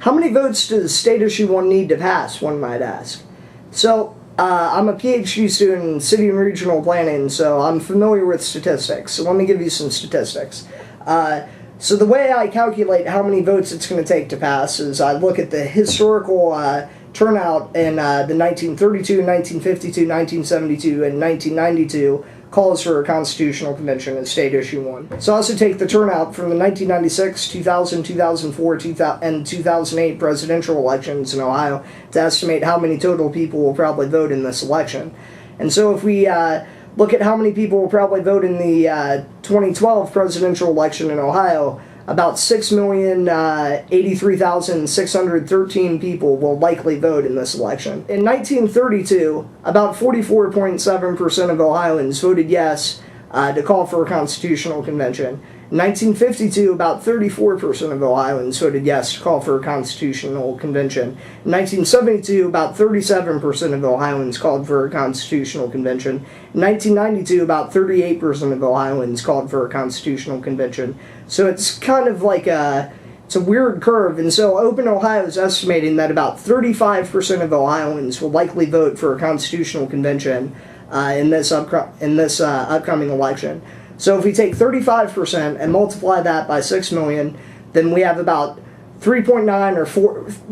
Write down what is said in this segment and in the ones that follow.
How many votes does State Issue 1 need to pass, one might ask? So, I'm a PhD student in city and regional planning, so I'm familiar with statistics. So let me give you some statistics. So the way I calculate how many votes it's going to take to pass is I look at the historical turnout in the 1932, 1952, 1972, and 1992 calls for a constitutional convention in State Issue 1. So I also take the turnout from the 1996, 2000, 2004, and 2008 presidential elections in Ohio to estimate how many total people will probably vote in this election. And so if we look at how many people will probably vote in the 2012 presidential election in Ohio, about 6,083,613 people will likely vote in this election. In 1932, about 44.7% of Ohioans voted yes to call for a constitutional convention. In 1952, about 34% of Ohioans voted yes to call for a constitutional convention. In 1972, about 37% of Ohioans called for a constitutional convention. In 1992, about 38% of Ohioans called for a constitutional convention. So it's kind of like it's a weird curve, and so Open Ohio is estimating that about 35% of Ohioans will likely vote for a constitutional convention in this upcoming election. So if we take 35% and multiply that by 6 million, then we have about 3.9 or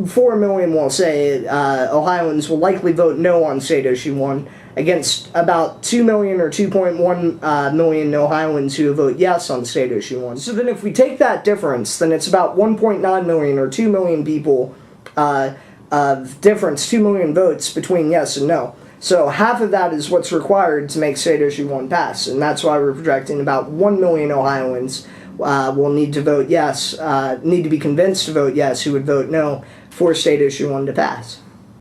4 million, we'll say, Ohioans will likely vote no on State Issue 1 against about 2 million or 2.1 million Ohioans who vote yes on State Issue 1. So then if we take that difference, then it's about 1.9 million or 2 million people of difference, 2 million votes between yes and no. So half of that is what's required to make State Issue 1 pass, and that's why we're projecting about 1 million Ohioans will need to vote yes, need to be convinced to vote yes who would vote no for State Issue 1 to pass.